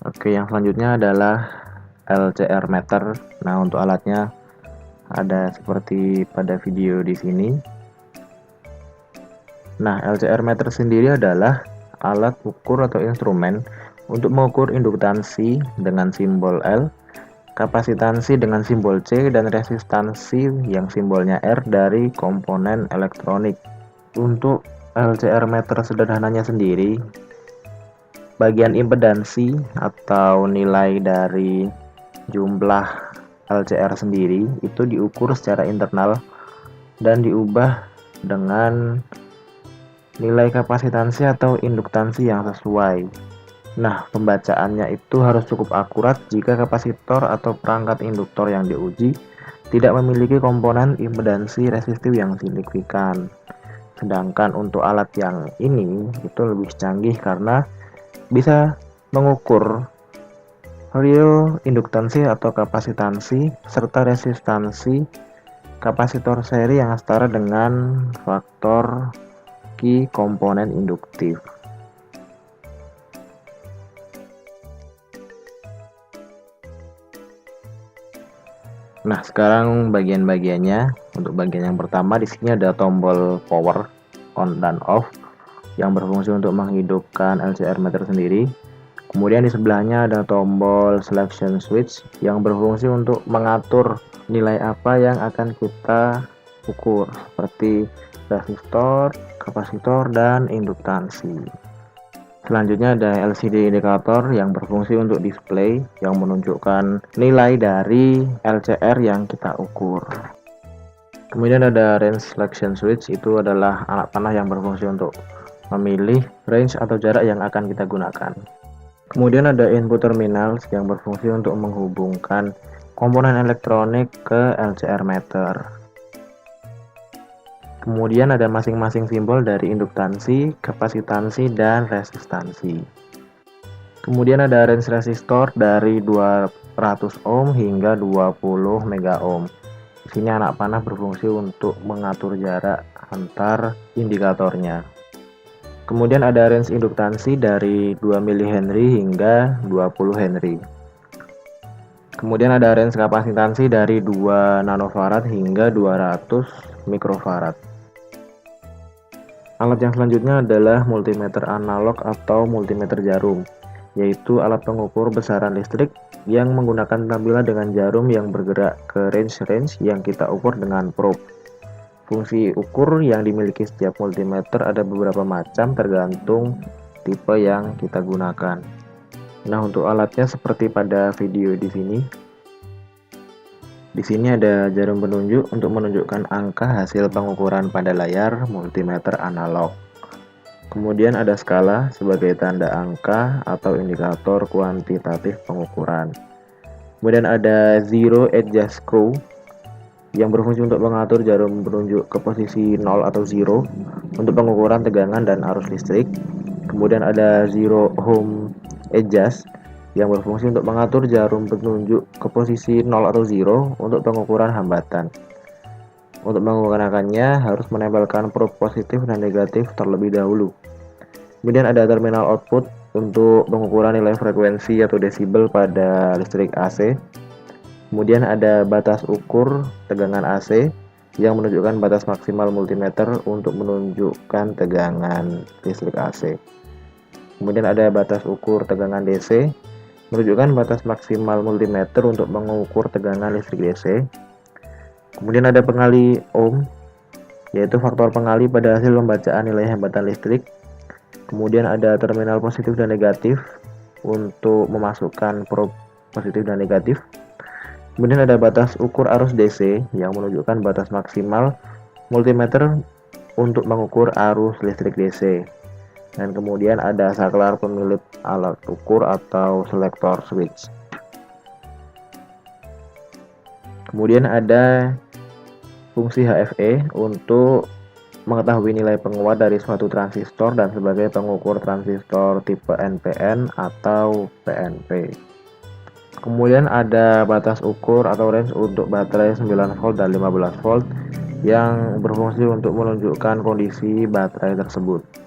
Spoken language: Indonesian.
Oke, yang selanjutnya adalah LCR meter. Nah, untuk alatnya ada seperti pada video di sini. Nah, LCR meter sendiri adalah alat ukur atau instrumen untuk mengukur induktansi dengan simbol L, kapasitansi dengan simbol C, dan resistansi yang simbolnya R dari komponen elektronik. Untuk LCR meter sederhananya sendiri, bagian impedansi atau nilai dari jumlah LCR sendiri itu diukur secara internal dan diubah dengan nilai kapasitansi atau induktansi yang sesuai. Nah, pembacaannya itu harus cukup akurat jika kapasitor atau perangkat induktor yang diuji tidak memiliki komponen impedansi resistif yang signifikan. Sedangkan untuk alat yang ini itu lebih canggih karena bisa mengukur real induktansi atau kapasitansi serta resistansi kapasitor seri yang setara dengan faktor Q komponen induktif. Nah, sekarang bagian-bagiannya. Untuk bagian yang pertama di sini ada tombol power on dan off yang berfungsi untuk menghidupkan LCR meter sendiri. Kemudian di sebelahnya ada tombol selection switch yang berfungsi untuk mengatur nilai apa yang akan kita ukur seperti resistor, kapasitor, dan induktansi. Selanjutnya ada LCD indikator yang berfungsi untuk display yang menunjukkan nilai dari LCR yang kita ukur. Kemudian ada range selection switch, itu adalah alat panah yang berfungsi untuk memilih range atau jarak yang akan kita gunakan. Kemudian ada input terminal yang berfungsi untuk menghubungkan komponen elektronik ke LCR meter. Kemudian ada masing-masing simbol dari induktansi, kapasitansi, dan resistansi. Kemudian ada range resistor dari 200 ohm hingga 20 mega ohm. Di sini anak panah berfungsi untuk mengatur jarak antar indikatornya. Kemudian ada range induktansi dari 2 mH hingga 20 Henry. Kemudian ada range kapasitansi dari 2 nanofarad hingga 200 mikrofarad. Alat yang selanjutnya adalah multimeter analog atau multimeter jarum, yaitu alat pengukur besaran listrik yang menggunakan tampilan dengan jarum yang bergerak ke range-range yang kita ukur dengan probe. Fungsi ukur yang dimiliki setiap multimeter ada beberapa macam tergantung tipe yang kita gunakan. Nah, untuk alatnya seperti pada video di sini. Di sini ada jarum penunjuk untuk menunjukkan angka hasil pengukuran pada layar multimeter analog. Kemudian ada skala sebagai tanda angka atau indikator kuantitatif pengukuran. Kemudian ada zero adjust screw yang berfungsi untuk mengatur jarum penunjuk ke posisi 0 atau 0 untuk pengukuran tegangan dan arus listrik. Kemudian ada zero ohm adjust yang berfungsi untuk mengatur jarum penunjuk ke posisi 0 atau 0 untuk pengukuran hambatan. Untuk menggunakannya harus menempelkan probe positif dan negatif terlebih dahulu. Kemudian ada terminal output untuk pengukuran nilai frekuensi atau desibel pada listrik AC. Kemudian ada batas ukur tegangan AC yang menunjukkan batas maksimal multimeter untuk menunjukkan tegangan listrik AC. Kemudian ada batas ukur tegangan DC menunjukkan batas maksimal multimeter untuk mengukur tegangan listrik DC. Kemudian ada pengali ohm, yaitu faktor pengali pada hasil pembacaan nilai hambatan listrik. Kemudian ada terminal positif dan negatif untuk memasukkan probe positif dan negatif. Kemudian ada batas ukur arus DC yang menunjukkan batas maksimal multimeter untuk mengukur arus listrik DC. Dan kemudian ada saklar pemilik alat ukur atau selector switch. Kemudian ada fungsi HFE untuk mengetahui nilai penguat dari suatu transistor dan sebagai pengukur transistor tipe NPN atau PNP. Kemudian ada batas ukur atau range untuk baterai 9 volt dan 15 volt yang berfungsi untuk menunjukkan kondisi baterai tersebut.